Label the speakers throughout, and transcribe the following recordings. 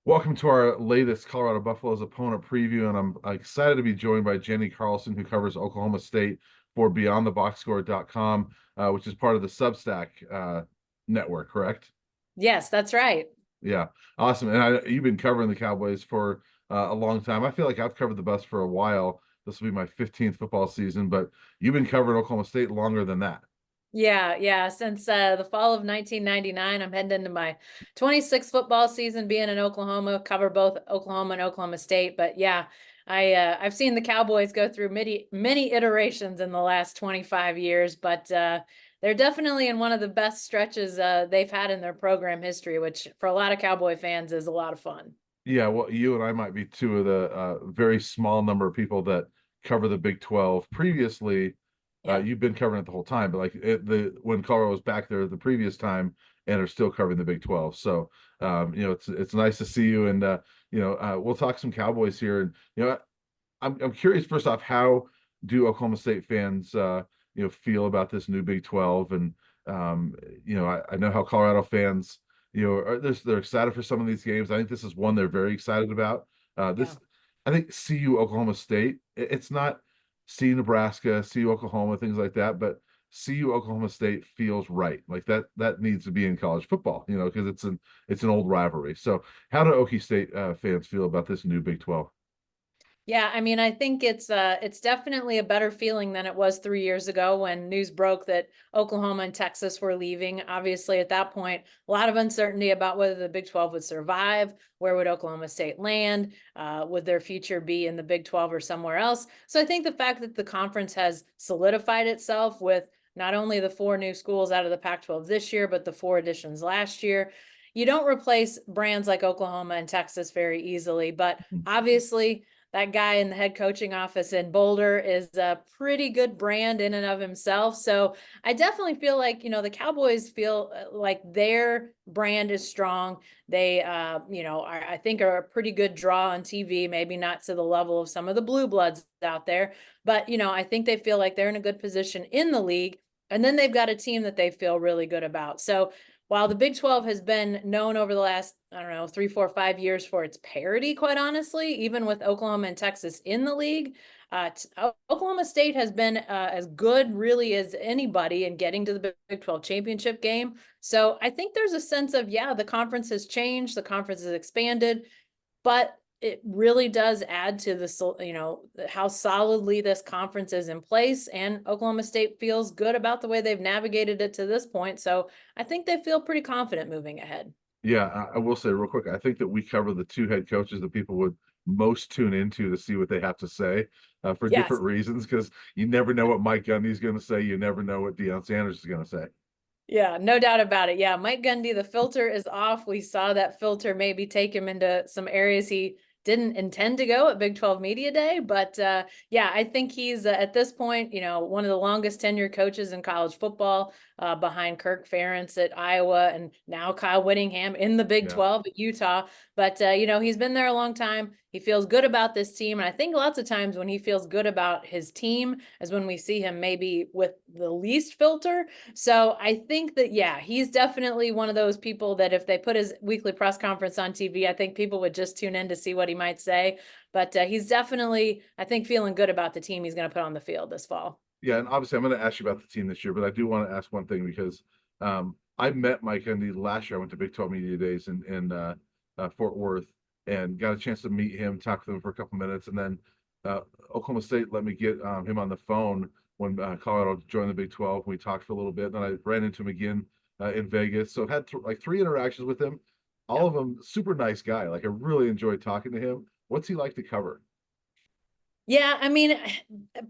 Speaker 1: Welcome to our latest Colorado Buffaloes opponent preview, and I'm excited to be joined by Jenny Carlson, who covers Oklahoma State for BeyondTheBoxScore.com, which is part of the Substack network, correct?
Speaker 2: Yes, that's right.
Speaker 1: Yeah, awesome. And you've been covering the Cowboys for a long time. I feel like I've covered the Bucs for a while. This will be my 15th football season, but you've been covering Oklahoma State longer than that.
Speaker 2: Yeah. Since the fall of 1999, I'm heading into my 26th football season being in Oklahoma, cover both Oklahoma and Oklahoma State. But yeah, I've seen the Cowboys go through many iterations in the last 25 years, but they're definitely in one of the best stretches they've had in their program history, which for a lot of Cowboy fans is a lot of fun.
Speaker 1: Yeah, well, you and I might be two of the very small number of people that cover the Big 12. Previously,
Speaker 2: Yeah.
Speaker 1: you've been covering it the whole time, but like when Colorado was back there the previous time and are still covering the Big 12. So, it's nice to see you, and we'll talk some Cowboys here. And I'm curious first off, how do Oklahoma State fans feel about this new Big 12? And I know how Colorado fans they're excited for some of these games. I think this is one they're very excited about.
Speaker 2: Yeah.
Speaker 1: This I think CU Oklahoma State. It's not CU Nebraska, CU Oklahoma, things like that, but CU Oklahoma State feels right. Like that needs to be in college football, because it's an old rivalry. So how do Okie State fans feel about this new Big 12?
Speaker 2: Yeah, I mean, I think it's definitely a better feeling than it was 3 years ago when news broke that Oklahoma and Texas were leaving. Obviously, at that point, a lot of uncertainty about whether the Big 12 would survive, where would Oklahoma State land, would their future be in the Big 12 or somewhere else. So I think the fact that the conference has solidified itself with not only the four new schools out of the Pac-12 this year, but the four additions last year. You don't replace brands like Oklahoma and Texas very easily, but obviously that guy in the head coaching office in Boulder is a pretty good brand in and of himself. So I definitely feel like, the Cowboys feel like their brand is strong. They, I think are a pretty good draw on TV, maybe not to the level of some of the blue bloods out there, but, I think they feel like they're in a good position in the league. And then they've got a team that they feel really good about. So while the Big 12 has been known over the last, I don't know, 3, 4, 5 years for its parity, quite honestly, even with Oklahoma and Texas in the league, Oklahoma State has been as good really as anybody in getting to the Big 12 championship game. So I think there's a sense of, yeah, the conference has changed, the conference has expanded, but it really does add to how solidly this conference is in place, and Oklahoma State feels good about the way they've navigated it to this point. So I think they feel pretty confident moving ahead.
Speaker 1: Yeah, I will say real quick, I think that we cover the two head coaches that people would most tune into to see what they have to say for
Speaker 2: Yes.
Speaker 1: different reasons, because you never know what Mike Gundy's going to say. You never know what Deion Sanders is going to say.
Speaker 2: Yeah, no doubt about it. Yeah, Mike Gundy, the filter is off. We saw that filter maybe take him into some areas he didn't intend to go at Big 12 Media Day. But yeah, I think he's at this point, one of the longest tenured coaches in college football, behind Kirk Ferentz at Iowa and now Kyle Whittingham in the Big
Speaker 1: Yeah.
Speaker 2: 12 at Utah. But, he's been there a long time. He feels good about this team. And I think lots of times when he feels good about his team is when we see him maybe with the least filter. So I think that, yeah, he's definitely one of those people that if they put his weekly press conference on TV, I think people would just tune in to see what he might say. But he's definitely, I think, feeling good about the team he's going to put on the field this fall.
Speaker 1: Yeah, and obviously I'm going to ask you about the team this year, but I do want to ask one thing because I met Mike Gundy last year. I went to Big 12 Media Days in Fort Worth and got a chance to meet him, talk with him for a couple minutes, and then Oklahoma State let me get him on the phone when Colorado joined the Big 12. We talked for a little bit, and then I ran into him again in Vegas. So I've had like three interactions with him. All
Speaker 2: Yeah.
Speaker 1: of them super nice guy. Like I really enjoyed talking to him. What's he like to cover?
Speaker 2: Yeah, I mean,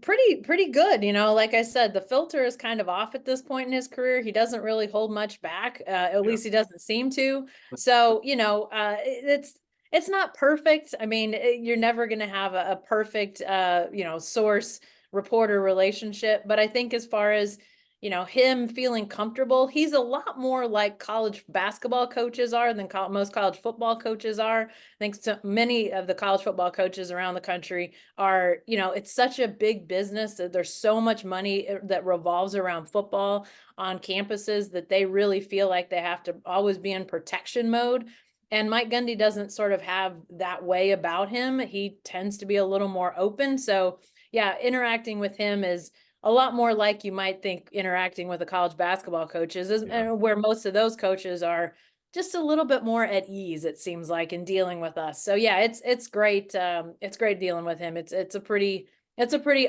Speaker 2: pretty good. Like I said, the filter is kind of off at this point in his career. He doesn't really hold much back. At
Speaker 1: Yeah.
Speaker 2: least he doesn't seem to. So, it's not perfect. I mean, you're never going to have a perfect, source reporter relationship. But I think as far as him feeling comfortable, he's a lot more like college basketball coaches are than most college football coaches are. I think so many of the college football coaches around the country are, it's such a big business that there's so much money that revolves around football on campuses that they really feel like they have to always be in protection mode. And Mike Gundy doesn't sort of have that way about him. He tends to be a little more open. So, yeah, interacting with him is a lot more like you might think interacting with a college basketball coaches is,
Speaker 1: Yeah.
Speaker 2: and where most of those coaches are just a little bit more at ease, it seems like, in dealing with us. So yeah, it's great. It's great dealing with him. It's a pretty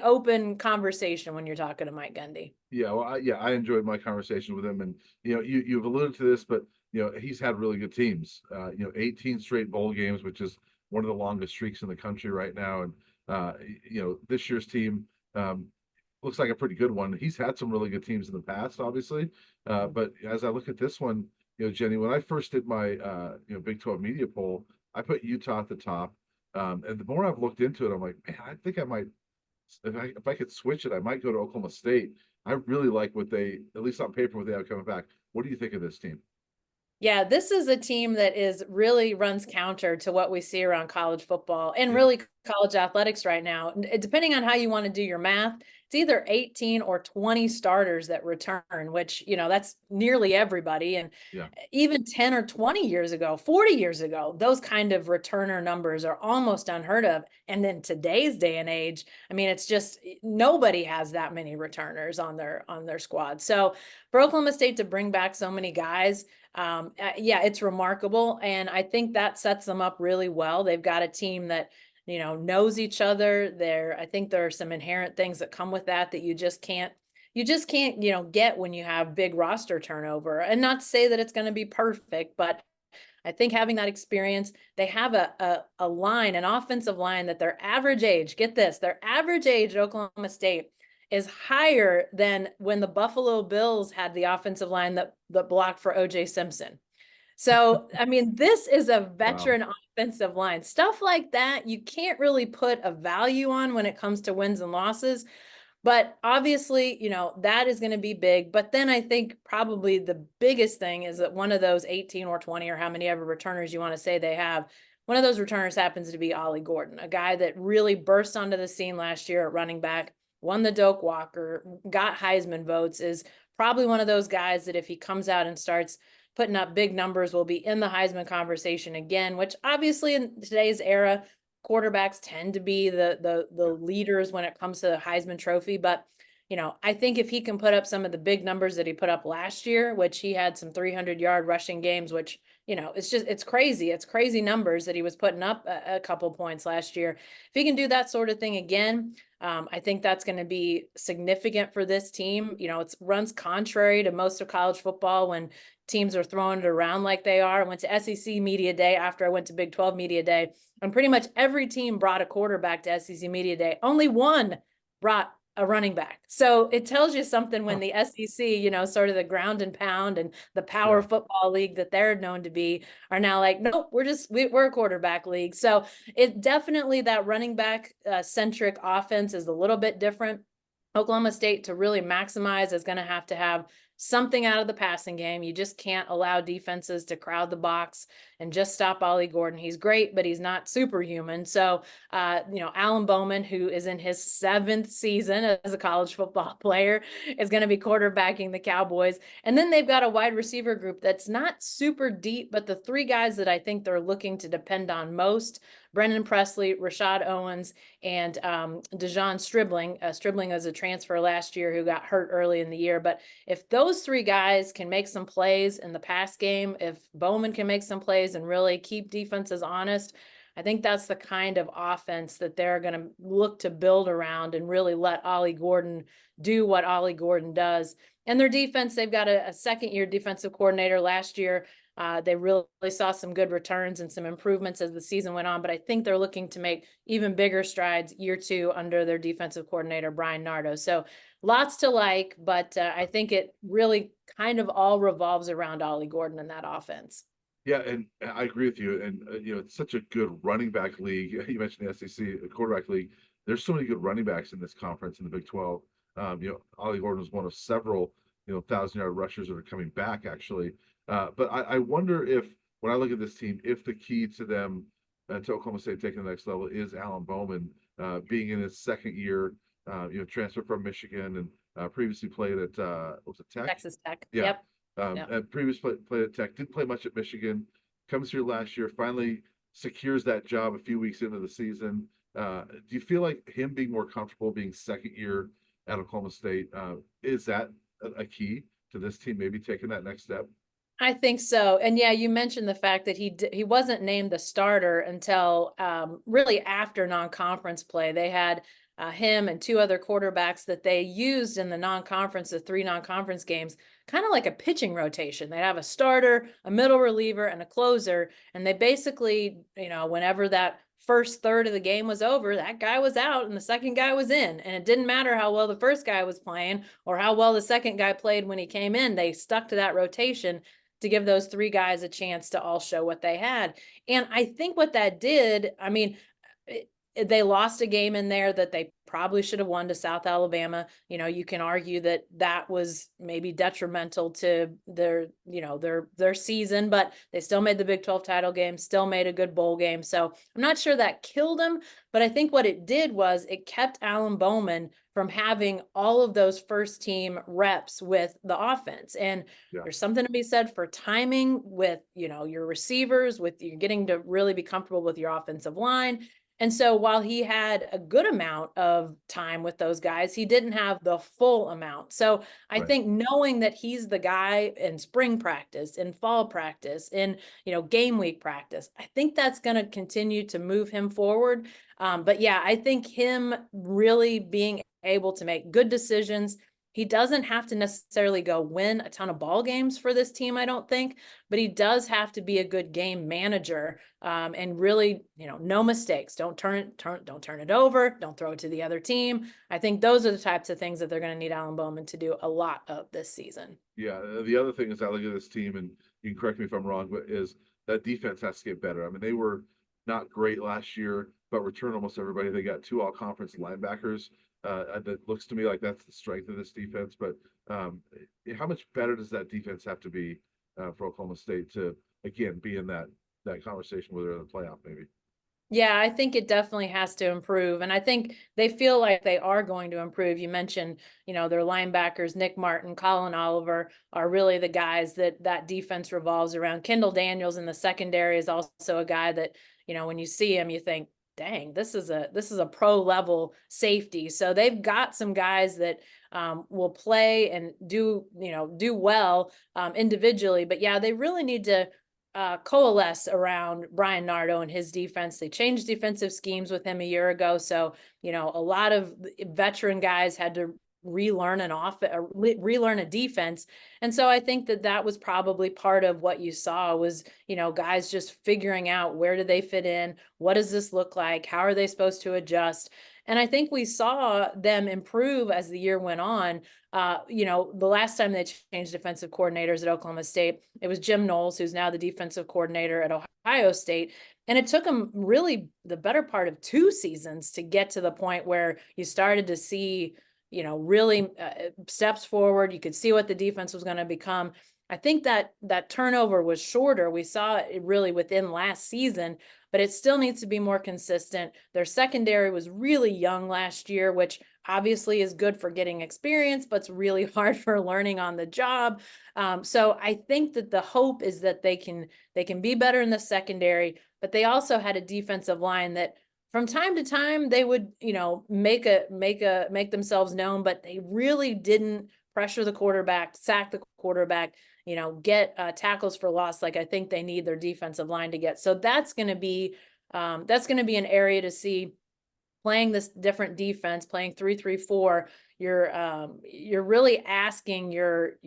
Speaker 2: open conversation when you're talking to Mike Gundy.
Speaker 1: Yeah, well, I enjoyed my conversation with him, and you've alluded to this, but he's had really good teams. 18 straight bowl games, which is one of the longest streaks in the country right now, and this year's team um, looks like a pretty good one. He's had some really good teams in the past, obviously, but as I look at this one, Jenny, when I first did my Big 12 media poll, I put Utah at the top, and the more I've looked into it, I'm like, man, I think I might if I could switch it, I might go to Oklahoma State. I really like what they, at least on paper, what they have coming back. What do you think of this team?
Speaker 2: Yeah, this is a team that is really runs counter to what we see around college football and
Speaker 1: Yeah,
Speaker 2: really college athletics right now. Depending on how you want to do your math, it's either 18 or 20 starters that return, which, that's nearly everybody. And
Speaker 1: yeah,
Speaker 2: even 10 or 20 years ago, 40 years ago, those kind of returner numbers are almost unheard of. And then today's day and age, I mean, it's just nobody has that many returners on their squad. So for Oklahoma State to bring back so many guys, yeah, it's remarkable. And I think that sets them up really well. They've got a team that, knows each other. I think there are some inherent things that come with that you just can't, get when you have big roster turnover. And not to say that it's going to be perfect, but I think having that experience, they have a line, an offensive line that their average age, get this, their average age at Oklahoma State is higher than when the Buffalo Bills had the offensive line that blocked for OJ Simpson. So, I mean, this is a
Speaker 1: wow,
Speaker 2: veteran offensive line. Stuff like that, you can't really put a value on when it comes to wins and losses. But obviously, that is going to be big. But then I think probably the biggest thing is that one of those 18 or 20 or how many ever returners you want to say they have, one of those returners happens to be Ollie Gordon, a guy that really burst onto the scene last year at running back, won the Doak Walker, got Heisman votes, is probably one of those guys that if he comes out and starts putting up big numbers will be in the Heisman conversation again, which obviously in today's era, quarterbacks tend to be the
Speaker 1: yeah,
Speaker 2: leaders when it comes to the Heisman Trophy. But I think if he can put up some of the big numbers that he put up last year, which he had some 300-yard rushing games, which it's crazy. It's crazy numbers that he was putting up a couple points last year. If he can do that sort of thing again, I think that's going to be significant for this team. It runs contrary to most of college football when teams are throwing it around like they are. I went to SEC Media Day after I went to Big 12 Media Day, and pretty much every team brought a quarterback to SEC Media Day. Only one brought a running back. So it tells you something when
Speaker 1: huh,
Speaker 2: the SEC, sort of the ground and pound and the power
Speaker 1: yeah.
Speaker 2: football league that they're known to be are now like, nope, we're a quarterback league. So it definitely that running back centric offense is a little bit different. Oklahoma State to really maximize is going to have something out of the passing game. You just can't allow defenses to crowd the box and just stop Ollie Gordon. He's great, but he's not superhuman. So, Alan Bowman, who is in his 7th season as a college football player, is going to be quarterbacking the Cowboys. And then they've got a wide receiver group that's not super deep, but the three guys that I think they're looking to depend on most, Brendan Presley, Rashad Owens, and Dejon Stribling. Stribling was a transfer last year who got hurt early in the year. But if those three guys can make some plays in the pass game, if Bowman can make some plays and really keep defenses honest, I think that's the kind of offense that they're going to look to build around and really let Ollie Gordon do what Ollie Gordon does. And their defense, they've got a second-year defensive coordinator last year. They really saw some good returns and some improvements as the season went on, but I think they're looking to make even bigger strides year 2 under their defensive coordinator, Brian Nardo. So lots to like, but I think it really kind of all revolves around Ollie Gordon and that offense.
Speaker 1: Yeah, and I agree with you. And it's such a good running back league. You mentioned the SEC quarterback league. There's so many good running backs in this conference in the Big 12. Ollie Gordon was one of several 1,000-yard rushers that are coming back actually. But I wonder if when I look at this team, if the key to them to Oklahoma State taking the next level is Alan Bowman being in his second year. Transfer from Michigan and previously played at was it Tech?
Speaker 2: Texas Tech.
Speaker 1: Yeah,
Speaker 2: Yep. Yep.
Speaker 1: and previously played at Tech, didn't play much at Michigan. comes here last year, finally secures that job a few weeks into the season. Do you feel like him being more comfortable being second year at Oklahoma State, is that a key to this team maybe taking that next step?
Speaker 2: I think so. And yeah, you mentioned the fact that he wasn't named the starter until really after non-conference play. They had him and two other quarterbacks that they used in the non-conference, the three non-conference games, kind of like a pitching rotation. They have a starter, a middle reliever, and a closer. And they basically, whenever that first third of the game was over, that guy was out and the second guy was in. And it didn't matter how well the first guy was playing or how well the second guy played when he came in. They stuck to that rotation to give those three guys a chance to all show what they had. And I think what that did, I mean, they lost a game in there that they probably should have won to South Alabama. You can argue that that was maybe detrimental to their season, but they still made the Big 12 title game, still made a good bowl game. So I'm not sure that killed them, but I think what it did was it kept Alan Bowman from having all of those first team reps with the offense. And
Speaker 1: Yeah,
Speaker 2: there's something to be said for timing with, your receivers, with you getting to really be comfortable with your offensive line. And so while he had a good amount of time with those guys, he didn't have the full amount. So I
Speaker 1: right.
Speaker 2: think knowing that he's the guy in spring practice, in fall practice, in game week practice, I think that's going to continue to move him forward. But yeah, I think him really being able to make good decisions. He doesn't have to necessarily go win a ton of ball games for this team, I don't think, but he does have to be a good game manager, and really, no mistakes. Don't turn it over. Don't throw it to the other team. I think those are the types of things that they're going to need Alan Bowman to do a lot of this season.
Speaker 1: Yeah, the other thing is I look at this team, and you can correct me if I'm wrong, but is that defense has to get better. I mean, they were not great last year, but returned almost everybody. They got two all-conference linebackers. That looks to me like that's the strength of this defense. But how much better does that defense have to be for Oklahoma State to again be in that conversation where they're in the playoff, maybe?
Speaker 2: Yeah, I think it definitely has to improve. And I think they feel like they are going to improve. You mentioned, their linebackers, Nick Martin, Colin Oliver are really the guys that defense revolves around. Kendall Daniels in the secondary is also a guy that, when you see him, you think, dang, this is a pro level safety. So they've got some guys that will play and do well individually. But yeah, they really need to coalesce around Brian Nardo and his defense. They changed defensive schemes with him a year ago. So, a lot of veteran guys had to relearn relearn a defense. And so I think that was probably part of what you saw was, guys just figuring out where do they fit in? What does this look like? How are they supposed to adjust? And I think we saw them improve as the year went on. The last time they changed defensive coordinators at Oklahoma State, it was Jim Knowles, who's now the defensive coordinator at Ohio State. And it took him really the better part of 2 seasons to get to the point where you started to see, really steps forward. You could see what the defense was going to become. I think that turnover was shorter. We saw it really within last season, but it still needs to be more consistent. Their secondary was really young last year, which obviously is good for getting experience, but it's really hard for learning on the job. So I think that the hope is that they can be better in the secondary, but they also had a defensive line that from time to time they would, make themselves known, but they really didn't pressure the quarterback, sack the quarterback, get tackles for loss like I think they need their defensive line to get. So that's going to be an area to see playing this different defense, playing 3-3-4. You're really asking your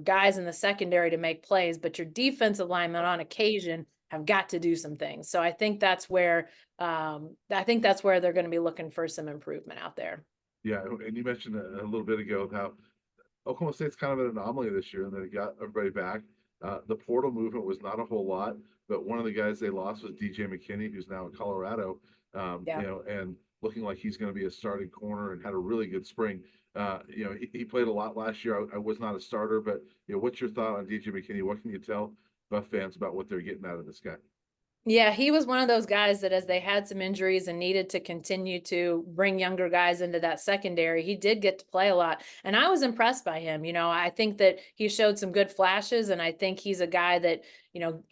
Speaker 2: guys in the secondary to make plays, but your defensive linemen on occasion have got to do some things. So I think that's where they're going to be looking for some improvement out there.
Speaker 1: Yeah, and you mentioned a little bit ago how Oklahoma State's kind of an anomaly this year, and they got everybody back. The portal movement was not a whole lot, but one of the guys they lost was DJ McKinney, who's now in Colorado.
Speaker 2: Yeah.
Speaker 1: And looking like he's going to be a starting corner and had a really good spring. He played a lot last year. I was not a starter, but what's your thought on DJ McKinney? What can you tell Buff fans about what they're getting out of this guy?
Speaker 2: Yeah, he was one of those guys that as they had some injuries and needed to continue to bring younger guys into that secondary, he did get to play a lot. And I was impressed by him. I think that he showed some good flashes, and I think he's a guy that,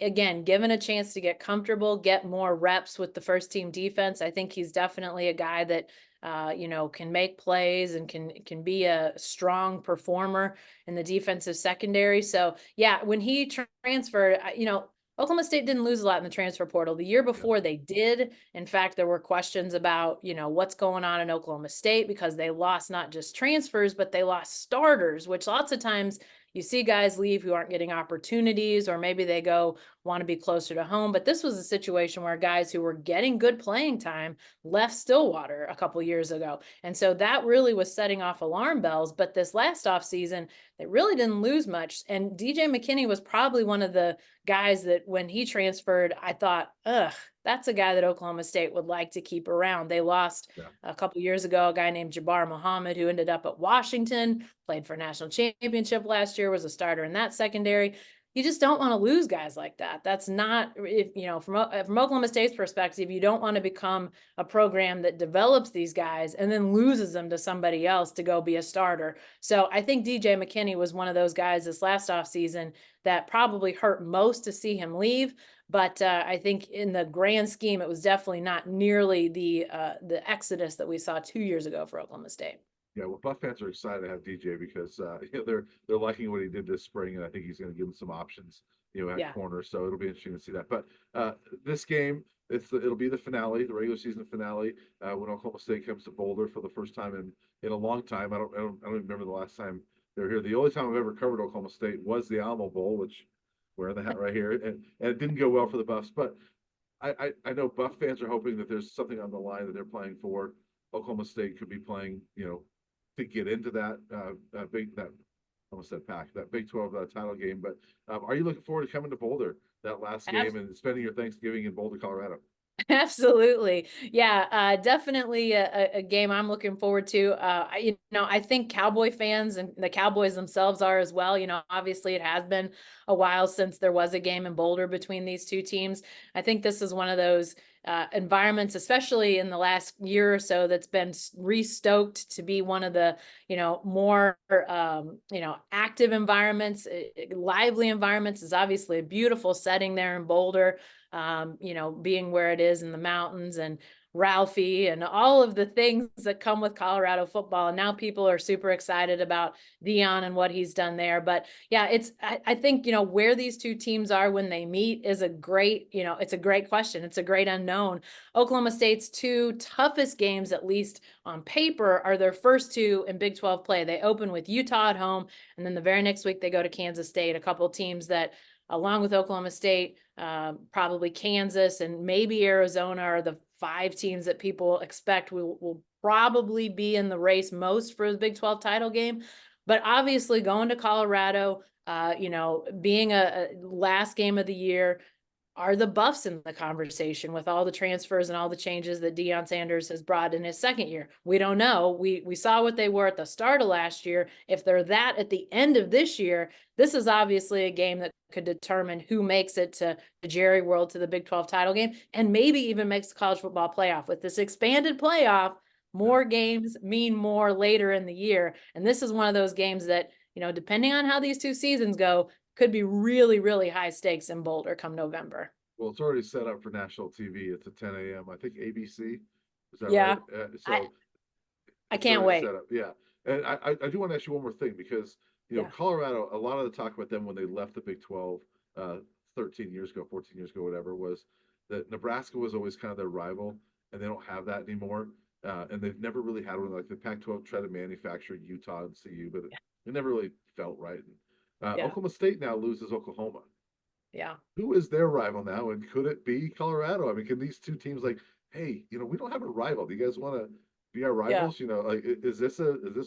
Speaker 2: again, given a chance to get comfortable, get more reps with the first team defense, I think he's definitely a guy that can make plays and can be a strong performer in the defensive secondary. So yeah, when he transferred, Oklahoma State didn't lose a lot in the transfer portal. The year
Speaker 1: Yeah,
Speaker 2: before they did. In fact, there were questions about, what's going on in Oklahoma State because they lost not just transfers, but they lost starters, which lots of times you see guys leave who aren't getting opportunities, or maybe they go want to be closer to home. But this was a situation where guys who were getting good playing time left Stillwater a couple years ago. And so that really was setting off alarm bells. But this last offseason, they really didn't lose much. And DJ McKinney was probably one of the guys that when he transferred, I thought, ugh, that's a guy that Oklahoma State would like to keep around. They lost
Speaker 1: yeah.
Speaker 2: a couple years ago a guy named Jabbar Muhammad who ended up at Washington, played for a national championship last year, was a starter in that secondary. You just don't want to lose guys like that. That's not, if from Oklahoma State's perspective, you don't want to become a program that develops these guys and then loses them to somebody else to go be a starter. So I think DJ McKinney was one of those guys this last offseason that probably hurt most to see him leave. But I think in the grand scheme, it was definitely not nearly the exodus that we saw 2 years ago for Oklahoma State.
Speaker 1: Yeah, well, Buff fans are excited to have DJ because they're liking what he did this spring, and I think he's going to give them some options, at
Speaker 2: Yeah.
Speaker 1: corner. So it'll be interesting to see that. But this game, it'll be the finale, the regular season finale, when Oklahoma State comes to Boulder for the first time in a long time. I don't even remember the last time they were here. The only time I've ever covered Oklahoma State was the Alamo Bowl, which wearing the hat right here, and it didn't go well for the Buffs. But I know Buff fans are hoping that there's something on the line that they're playing for. Oklahoma State could be playing, to get into that big that almost said pack that Big 12 title game. But are you looking forward to coming to Boulder that last game and spending your Thanksgiving in Boulder, Colorado?
Speaker 2: Absolutely. Yeah, definitely a game I'm looking forward to. I think Cowboy fans and the Cowboys themselves are as well. Obviously it has been a while since there was a game in Boulder between these two teams. I think this is one of those environments, especially in the last year or so, that's been restoked to be one of the, more, active environments, lively environments. Is obviously a beautiful setting there in Boulder. Being where it is in the mountains and Ralphie and all of the things that come with Colorado football. And now people are super excited about Dion and what he's done there. But yeah, I think, where these two teams are when they meet is it's a great question. It's a great unknown. Oklahoma State's two toughest games, at least on paper, are their first two in Big 12 play. They open with Utah at home, and then the very next week they go to Kansas State, a couple of teams that, along with Oklahoma State, probably Kansas and maybe Arizona are the five teams that people expect will probably be in the race most for the Big 12 title game. But obviously going to Colorado, being a last game of the year, are the Buffs in the conversation with all the transfers and all the changes that Deion Sanders has brought in his second year? We don't know. We saw what they were at the start of last year. If they're that at the end of this year, this is obviously a game that could determine who makes it to the Jerry World, to the Big 12 title game, and maybe even makes the college football playoff. With this expanded playoff,
Speaker 1: Yeah.
Speaker 2: more games mean more later in the year. And this is one of those games that, depending on how these two seasons go, could be really, really high stakes in Boulder come November.
Speaker 1: Well, it's already set up for national TV. It's at 10 a.m. I think ABC. Is that right?
Speaker 2: Yeah, I
Speaker 1: So
Speaker 2: I
Speaker 1: it's
Speaker 2: can't
Speaker 1: already
Speaker 2: wait.
Speaker 1: set up. Yeah. And I do want to ask you one more thing because,
Speaker 2: Yeah,
Speaker 1: Colorado, a lot of the talk about them when they left the Big 12 uh, 13 years ago, 14 years ago, whatever, was that Nebraska was always kind of their rival, and they don't have that anymore. And they've never really had one. Like the Pac-12 tried to manufacture Utah and CU, but it never really felt right. And,
Speaker 2: yeah,
Speaker 1: Oklahoma State now loses Oklahoma.
Speaker 2: yeah,
Speaker 1: Who is their rival now, and could it be Colorado? I mean, can these two teams like, hey, we don't have a rival. Do you guys want to be our
Speaker 2: yeah.
Speaker 1: rivals? Like, is this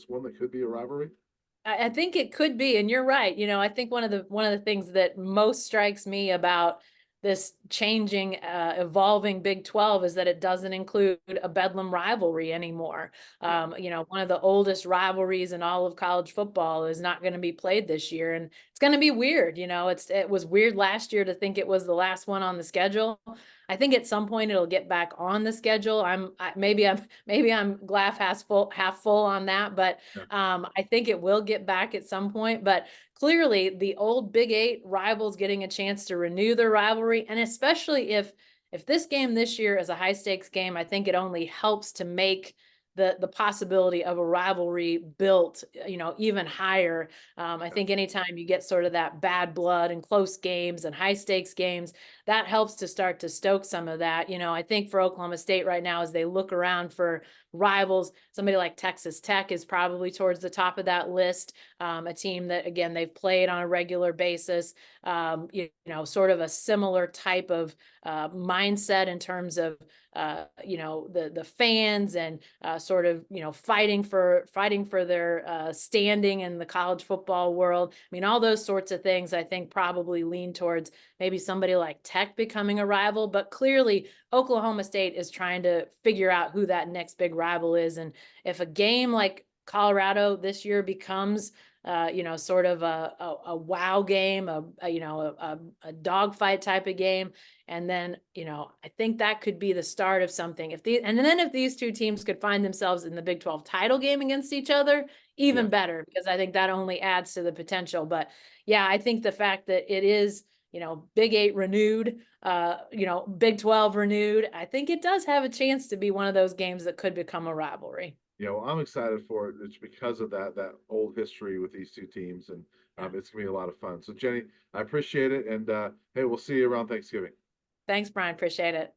Speaker 1: one that could be a rivalry?
Speaker 2: I think it could be, and you're right. I think one of the things that most strikes me about this changing, evolving Big 12 is that it doesn't include a Bedlam rivalry anymore.
Speaker 1: Yeah,
Speaker 2: One of the oldest rivalries in all of college football is not going to be played this year, and it's going to be weird. It was weird last year to think it was the last one on the schedule. I think at some point it'll get back on the schedule. Maybe I'm glass half full on that, but
Speaker 1: Yeah.
Speaker 2: I think it will get back at some point. But clearly, the old Big Eight rivals getting a chance to renew their rivalry, and especially if this game this year is a high stakes game, I think it only helps to make the possibility of a rivalry built, even higher. I think anytime you get sort of that bad blood and close games and high stakes games, that helps to start to stoke some of that. I think for Oklahoma State right now, as they look around for rivals, somebody like Texas Tech is probably towards the top of that list. A team that, again, they've played on a regular basis. Sort of a similar type of mindset in terms of the fans and sort of fighting for their standing in the college football world. I mean, all those sorts of things I think probably lean towards maybe somebody like Tech becoming a rival, but clearly Oklahoma State is trying to figure out who that next big rival is. And if a game like Colorado this year becomes sort of a wow game, a dogfight type of game. And then, I think that could be the start of something. If these two teams could find themselves in the Big 12 title game against each other,
Speaker 1: Yeah.
Speaker 2: even better, because I think that only adds to the potential. But yeah, I think the fact that it is, Big 8 renewed, Big 12 renewed, I think it does have a chance to be one of those games that could become a rivalry.
Speaker 1: Well, I'm excited for it. It's because of that old history with these two teams, and
Speaker 2: Yeah.
Speaker 1: it's gonna be a lot of fun. So, Jenny, I appreciate it, and hey, we'll see you around Thanksgiving.
Speaker 2: Thanks, Brian. Appreciate it.